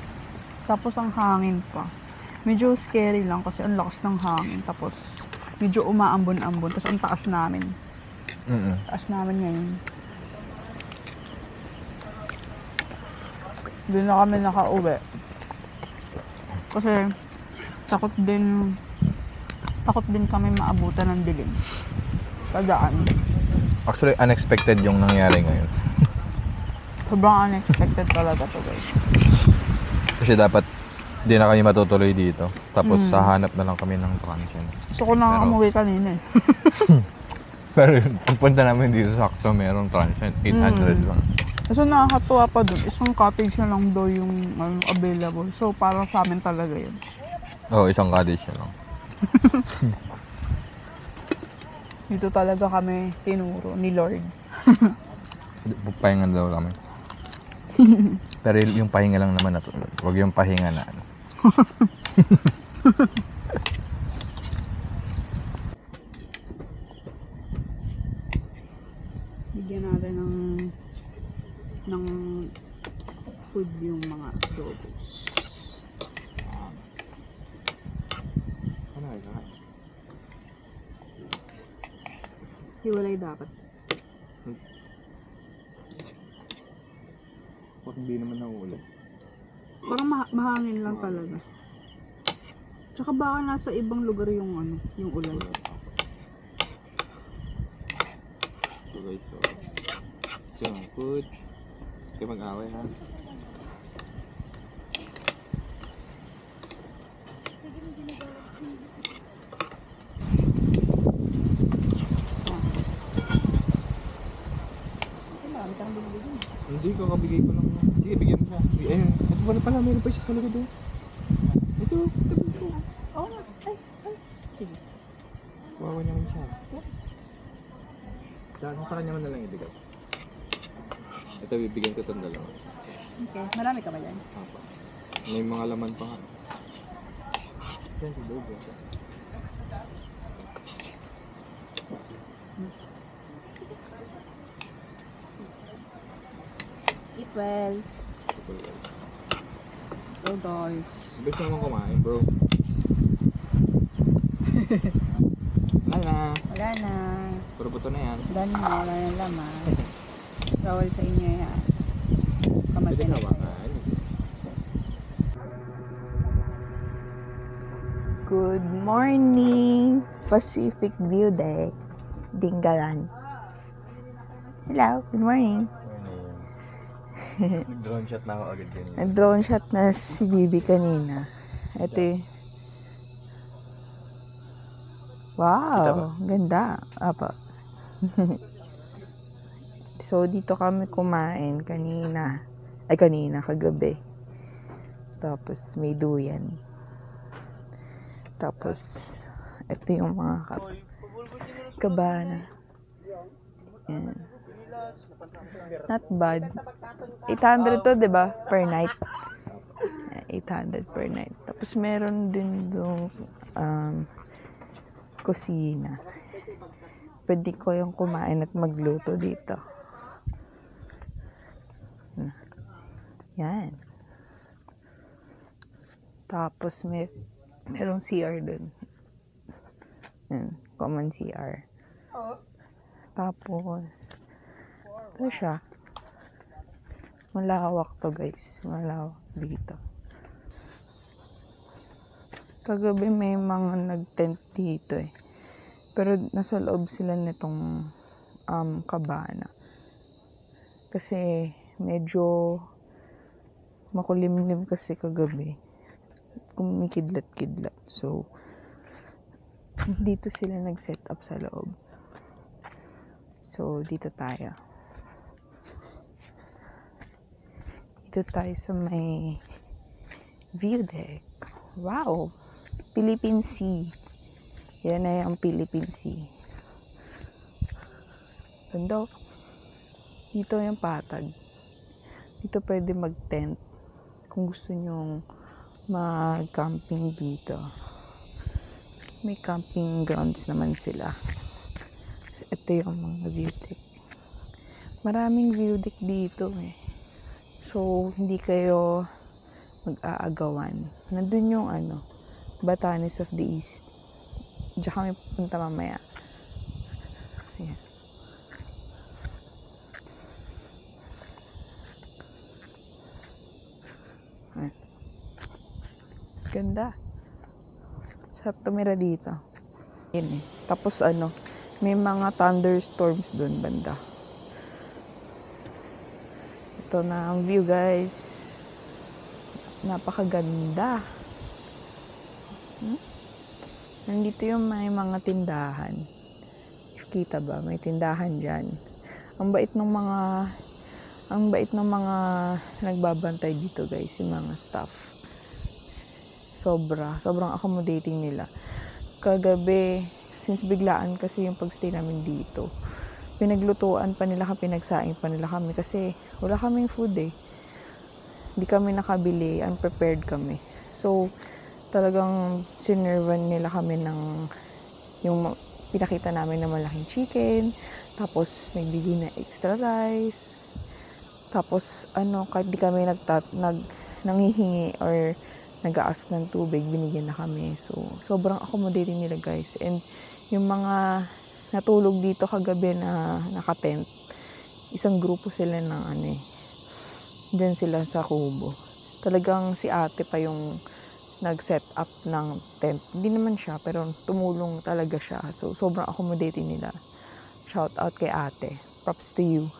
Tapos ang hangin pa. Medyo scary lang kasi ang lakas ng hangin. Tapos medyo umaambon-ambon. Tapos ang taas namin. Taas namin ngayon. Doon na kami nakauwi. Kasi takot din kami maabutan ng dilim. Tadaan. Actually, unexpected yung nangyari ngayon. Sobrang unexpected talaga to, guys. Kasi dapat di na kami matutuloy dito. Tapos hahanap na lang kami ng transient. Gusto ko na umuwi kanina eh. Pero pagpunta namin dito sakto merong transient. 800 lang. Kasi nakakatuwa pa dun, isang cottage na lang daw yung available. So, parang sa amin talaga yun. Oo, isang cottage na lang. Dito talaga kami tinuro ni Lord. Pahinga daw kami. Pero yung pahinga lang naman natulog. Huwag yung pahinga na Bigyan natin ng food yung mga adobos. Hiwalay dapat. Pag hindi naman nauulan. Parang mahangin lang talaga. Tsaka baka nasa ibang lugar yung yung ulan. So guys, ito ang food. Kaya mag-away ha. Hindi, kakabigay ko lang. Sige, bigyan mo siya. Ayun, ito pala, mayroon pa siya sa likod doon. Ito. Oo nga. Ay. Sige. Wawa naman siya. Dahil sa kanya man na lang ibigay. Ito, bibigyan ko itong dalawa. Okay. Marami ka ba yan? Apa. May mga laman pa nga. Yan, si Dogo. Eat well. Oh guys. Ibig naman kumain, bro. Wala na. Wala na. Puro buto na yan. Done na. Wala na laman. Bawal sa inyo yan. Kamagin na. Good morning, Pacific View Deck, Dingalan. Hello, good morning. Nag-drone shot na ako agad kanina. Nag-drone shot na si Bibi kanina. Ito yung... Wow, ganda. Apa. So, dito kami kumain kanina. Kagabi. Tapos, may duyan. Tapos, ito yung mga kabana. Yan. Not bad. 800 to, di ba? Per night. 800 per night. Tapos meron din yung kusina. Pwede ko yung kumain at magluto dito. Yan. Tapos merong CR dun. Yan, common CR. Tapos, ito siya. Malawak to guys. Malawak dito. Kagabi may mga nag-tent dito eh. Pero nasa loob sila nitong kabana. Kasi medyo makulimlim kasi kagabi. Kumikidlat-kidlat. So, dito sila nag-set up sa loob. So, dito tayo. Dito tayo sa may view deck. Wow! Philippine Sea. Yan na yung Philippine Sea. Ganda. Dito yung patag. Dito pwede mag-tent. Kung gusto nyong mag-camping dito. May camping grounds naman sila. So, ito yung mga view deck. Maraming view deck dito eh. So, hindi kayo mag-aagawan. Nandun yung Batanes of the East. Diyan kami pupunta mamaya. Ayan. Ayan. Ganda. Sarap tumira dito. Ayan eh. Tapos may mga thunderstorms dun banda. Ito na ang view guys. Napakaganda. Nandito yung may mga tindahan. Kita ba? May tindahan dyan. Ang bait ng mga nagbabantay dito guys, yung mga staff. Sobrang accommodating nila. Kagabi, since biglaan kasi yung pagstay namin dito, pinaglutuan pa nila kami, pinagsaing pa nila kami kasi wala kaming food eh. Hindi kami nakabili, unprepared kami. So, talagang sinervan nila kami ng yung pinakita namin na malaking chicken, tapos nagbigay na extra rice, tapos kahit di kami nanghihingi or nag-aas ng tubig, binigyan na kami. So, sobrang accommodating nila guys. And yung mga natulog dito kagabi na nakatent, isang grupo sila ng dyan sila sa kubo. Talagang si ate pa yung nag-set up ng tent. Hindi naman siya, pero tumulong talaga siya. So, sobrang accommodating nila. Shout out kay ate. Props to you.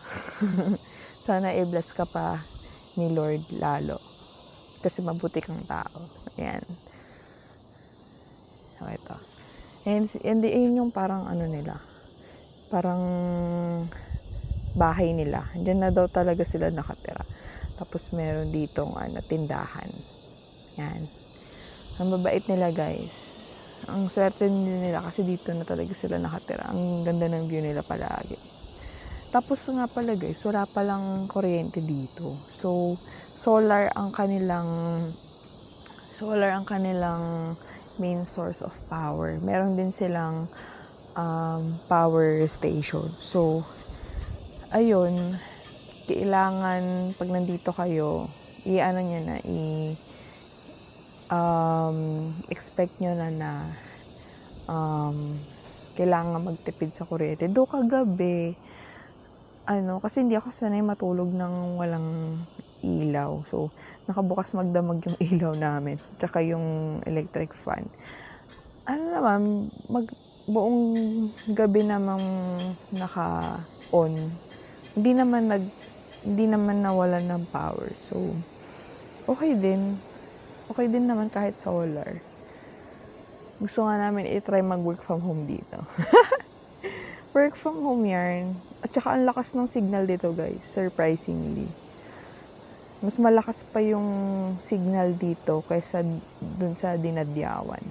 Sana i-bless ka pa ni Lord lalo. Kasi mabuti kang tao. Ayan. So, ito. And yun yung parang nila. Parang bahay nila. Diyan na daw talaga sila nakatira. Tapos meron ditong tindahan. Yan. Ang babait nila guys. Ang swerte nila kasi dito na talaga sila nakatira. Ang ganda ng view nila palagi. Tapos nga pala guys, wala palang kuryente dito. So, solar ang kanilang main source of power. Meron din silang power station. So, ayun, kailangan pag nandito kayo, expect nyo na kailangan magtipid sa kuryente. Do kagabi, kasi hindi ako sanay matulog ng walang ilaw. So, nakabukas magdamag yung ilaw namin. Tsaka yung electric fan. Buong gabi namang naka-on. Hindi naman nawalan ng power. So, okay din. Okay din naman kahit solar. Gusto nga namin i-try mag-work from home dito. Work from home yarn. At saka ang lakas ng signal dito guys, surprisingly. Mas malakas pa yung signal dito kaysa dun sa Dinadyawan.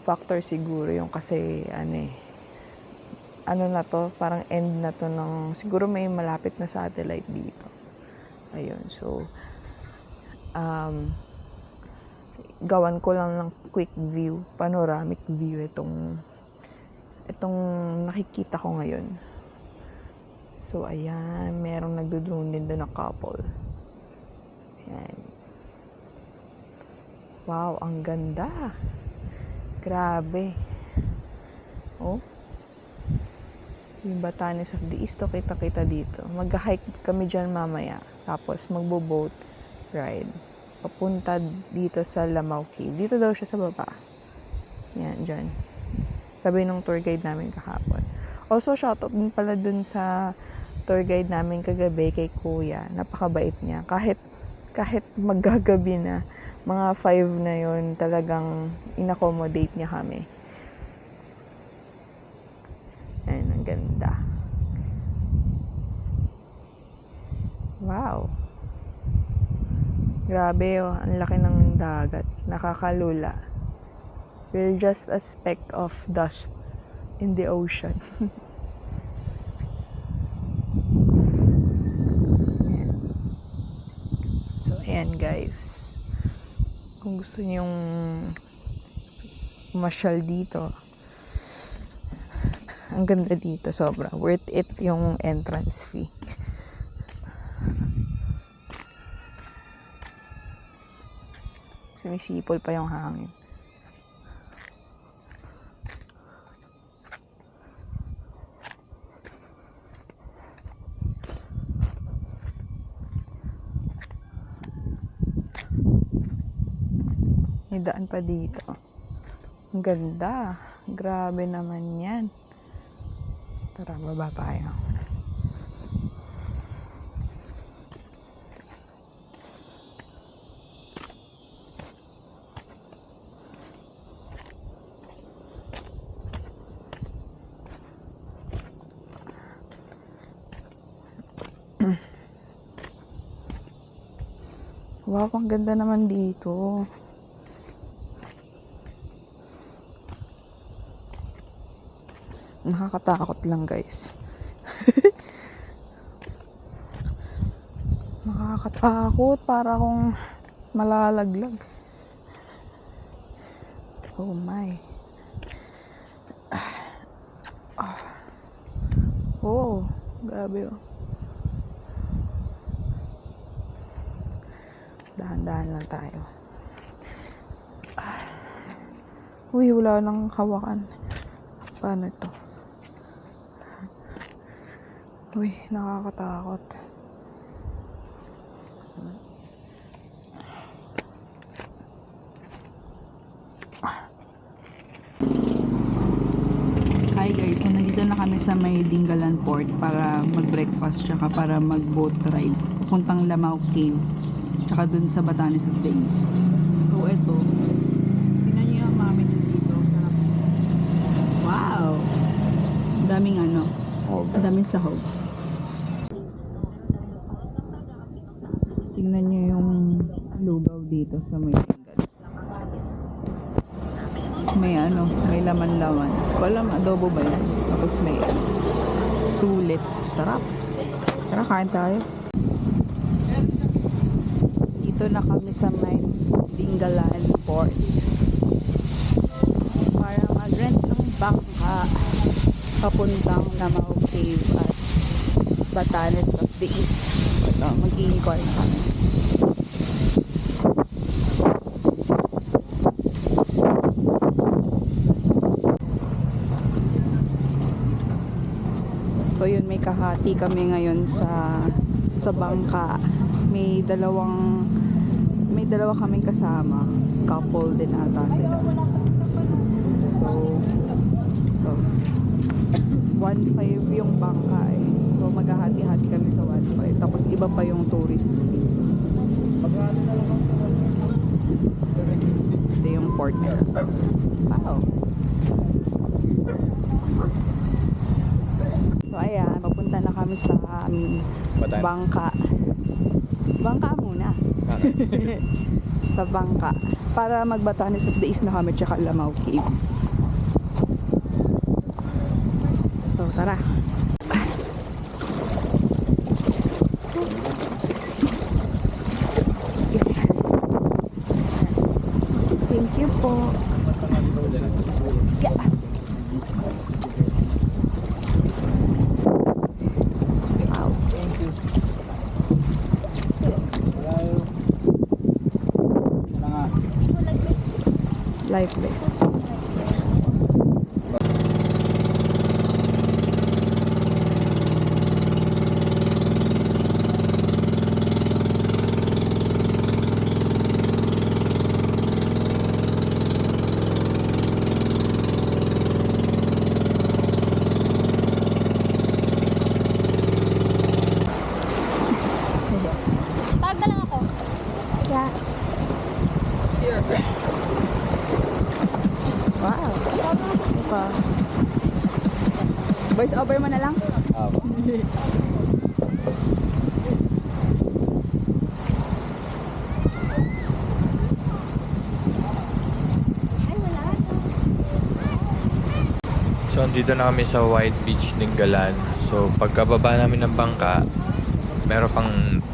Factor siguro yung kasi na to, parang end na to ng, siguro may malapit na satellite dito. Ayun, so gawan ko lang ng quick view, panoramic view itong nakikita ko ngayon. So, ayan, merong nagdo-drone din doon na couple. Ayan. Wow, ang ganda. Grabe. Oh. Yung Batanes of the East, kita-kita dito. Mag-hike kami dyan mamaya. Tapos magbo-boat ride. Papunta dito sa Lamau Cave. Dito daw siya sa baba. Yan, dyan. Sabi nung tour guide namin kahapon. Also, shoutout din pala dun sa tour guide namin kagabi kay Kuya. Napakabait niya. Kahit maggagabi na, mga 5 na yon talagang in-accommodate niya kami. Ayan, ang ganda. Wow. Grabe, oh. Ang laki ng dagat. Nakakalula. We're just a speck of dust in the ocean. Ayan. So, ayan guys. Kung gusto niyong masyal dito, ang ganda dito, sobra. Worth it yung entrance fee. Sumisipol pa yung hangin. May daan pa dito. Ang ganda. Grabe naman yan. Tara, baba tayo. Wow, ang ganda naman dito. Nakakatakot lang, guys. Nakakatakot, para akong malalaglag. Oh my. Oh, grabe, oh. Dahan-dahan lang tayo. Uy, wala nang hawakan. Paano ito? Uy, nakakatakot. Hi guys, so nandito na kami sa may Dingalan Port para mag-breakfast tsaka para mag-boat ride. Pupuntang Lamau Cave. Tsaka dun sa Batanes of the East. So, eto. Tingnan niyo yung mami dito. Sarap. Wow! Daming ano. Daming sahog. Tingnan niyo yung lugaw dito sa may Dingalan. May ano, may laman-laman. Walang adobo ba yan? Tapos may sulit. Sarap. Sarap, kain tayo. Dito na kami sa may Dingalan Port. Para mag-rent ng bangka papuntang Lamau Cave at Batanes of the East. Ito, mag-i-inquire na kami. So yun, may kahati kami ngayon sa bangka. May dalawa kaming kasama. Couple din ata sila. So, 1.5 yung bangka eh. So maghahati-hati kami sa 1.5. Tapos iba pa yung tourist fee. Ito yung port nila. Wow. So ayan, papunta na kami sa bangka. Bangka muna. Sa bangka. Para mag-Batanes of the East na kami tsaka Lamau Cave. So tara. Thank you po. Yeah. Wow. Life vest. Tawag na lang ako. Yeah. Wow. Pa. Voice over mo na lang? So, andito na kami sa White Beach, Dingalan. So, pagkababa namin ng bangka, meron pang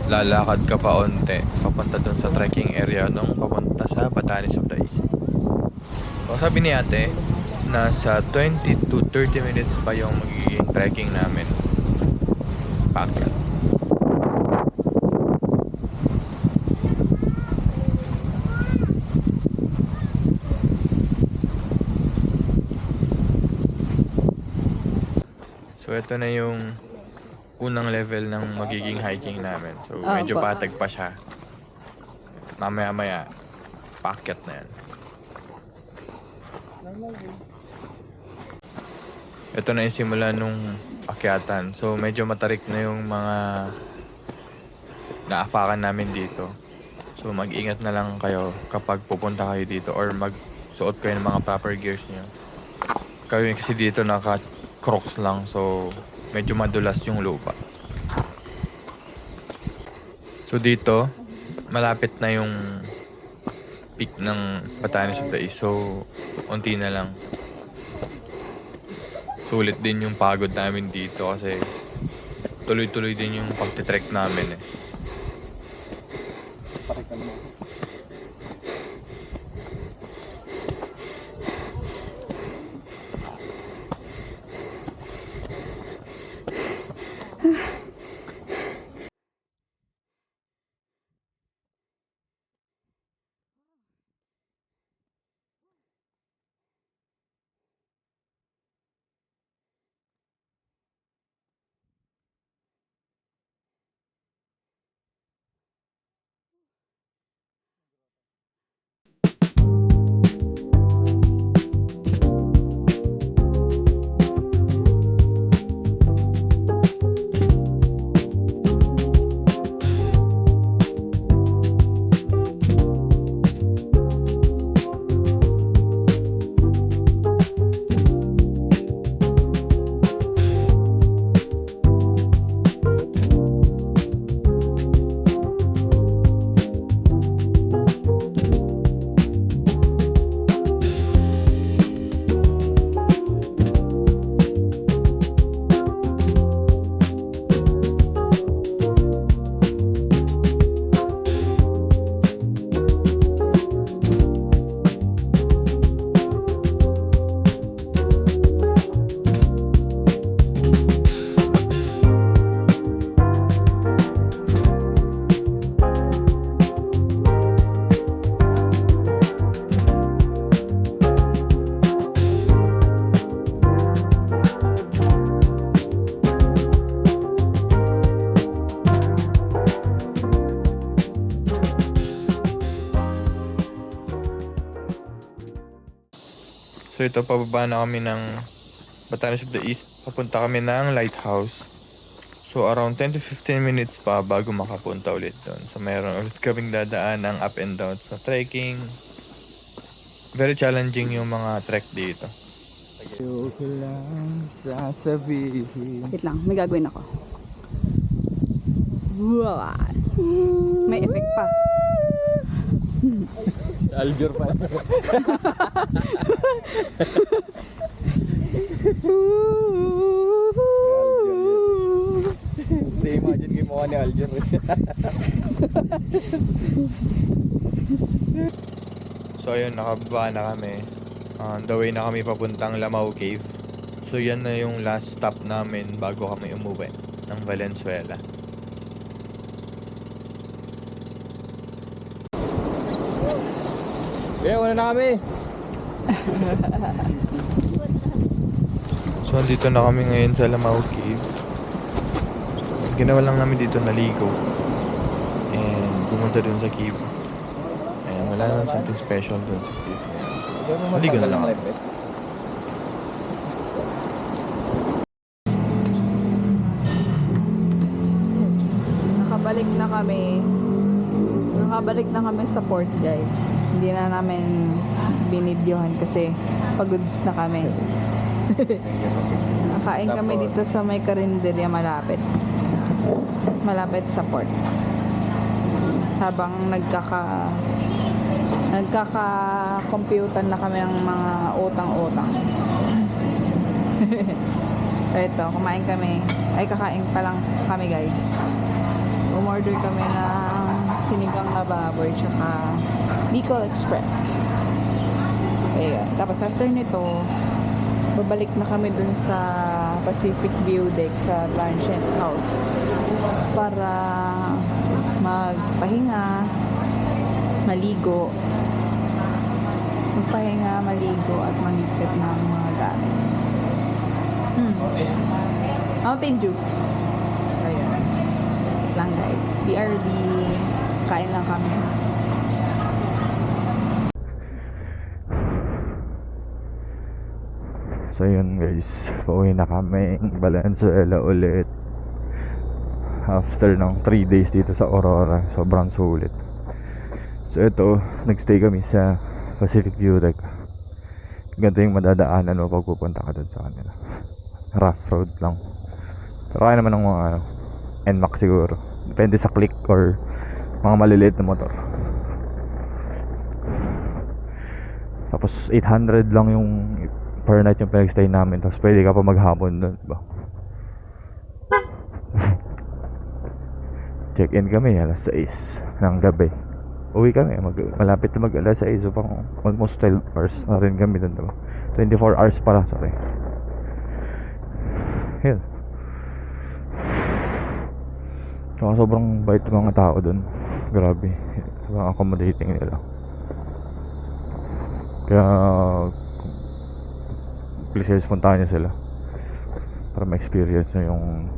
lalakad ka pa onte papunta dun sa trekking area nung papunta sa Batanes of the East. So, sabi ni ate, nasa 20 to 30 minutes pa yung magiging trekking namin. Paakyat. So, ito na yung unang level ng magiging hiking namin. So, medyo Opo. patag pa siya. Mamaya-maya, paakyat na yan. Ito na yung simula nung akyatan. So, medyo matarik na yung mga naapakan namin dito. So, mag-ingat na lang kayo kapag pupunta kayo dito or magsuot kayo ng mga proper gears niyo. Kami kasi dito naka-crocs lang, so medyo madulas yung lupa. So, dito, malapit na yung peak ng Batanes of the East. So, unti na lang. Sulit din yung pagod namin dito kasi tuloy-tuloy din yung pagtitrek namin eh. So ito, pababa na kami ng Batanes of the East. Papunta kami ng Lighthouse. So around 10 to 15 minutes pa bago makapunta ulit doon. So mayroon ulit kaming dadaan ng up and down sa trekking. Very challenging yung mga trek dito. Ayoko lang sasabihin. Wait lang, may gagawin ako. Wow. May effect pa. Aljur pa. Hindi, imagine kayo mukha ni Aljur. So So ayun, nakababa na kami. On the way na kami papuntang Lamau Cave. So yan na yung last stop namin bago kami umuwi ng Valenzuela. Kaya wala na kami. So andito na kami ngayon sa Lamau Cave. So, ginawa lang namin dito naligo. And pumunta dun sa cave. Ayan, wala naman something special dun sa cave. Naligo na lang. Nakabalik na kami. Nakabalik na kami sa port, guys. Hindi na namin binidyohan kasi pagods na kami. Nakain kami dito sa may karinderya malapit. Malapit sa port. Habang nagkaka-computan na kami ng mga utang-utang. Ito, kumain kami. Ay, kakain pa lang kami, guys. Umorder kami ng sinigang na baboy tsaka Bicol Express. So, ayan. Tapos after nito, babalik na kami dun sa Pacific View Deck sa Transient House para magpahinga, maligo, at manipit ng mga gamit. Mountain Dew. Ayun. Lang guys. BRB. Kain lang kami. So yun guys, pauwi na kami Valenzuela ulit after ng 3 days dito sa Aurora. Sobrang sulit. So ito, nagstay kami sa Pacific View Deck. Ganito yung madadaanan mo pag pupunta ka dun sa kanila. Rough road lang. Pero kaya naman ng mga NMAX siguro. Depende sa click or mga maliliit na motor. Tapos 800 lang yung per night yung pinag-stay namin. Tapos pwede ka pa maghapon doon, diba? Check-in kami alas 6 ng gabi. Uwi kami, malapit na alas 6. So pang almost 12 hours na rin kami doon, diba? 24 hours pala, sorry. Yun. Saka sobrang bait ng mga tao doon. Grabe. Sobrang accommodating nila. Kaya please puntahan nyo sila para ma-experience nyo yung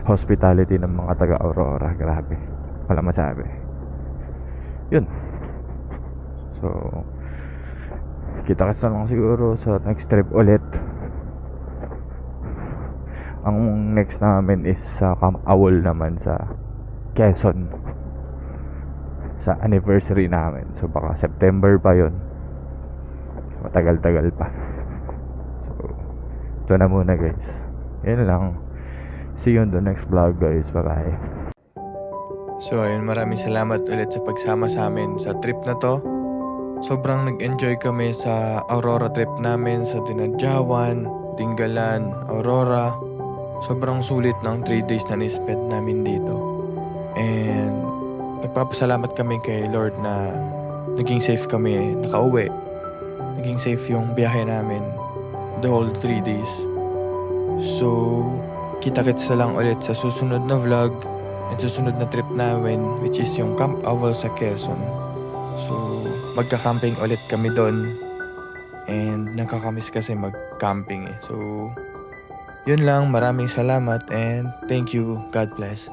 hospitality ng mga taga Aurora. Grabe, wala masabi. Yun. So kita-kita lang siguro sa next trip ulit. Ang next namin is sa Camp Awol naman sa Quezon, sa anniversary namin. So baka September pa yun. Matagal-tagal pa. So ito na muna guys. Yan lang. See you on the next vlog guys. Bye bye. So ayun, maraming salamat ulit sa pagsama sa amin sa trip na to. Sobrang nag-enjoy kami sa Aurora trip namin sa Dinadjawan, Dingalan, Aurora. Sobrang sulit ng 3 days na ni-spend namin dito. And nagpapasalamat kami kay Lord na naging safe kami nakauwi. Naging safe yung biyahe namin the whole 3 days. So kita-kits na lang ulit sa susunod na vlog at susunod na trip namin, which is yung Camp Awol sa Quezon. So magka-camping ulit kami doon. And nakakamiss kasi mag-camping eh. So yun lang, maraming salamat and thank you. God bless.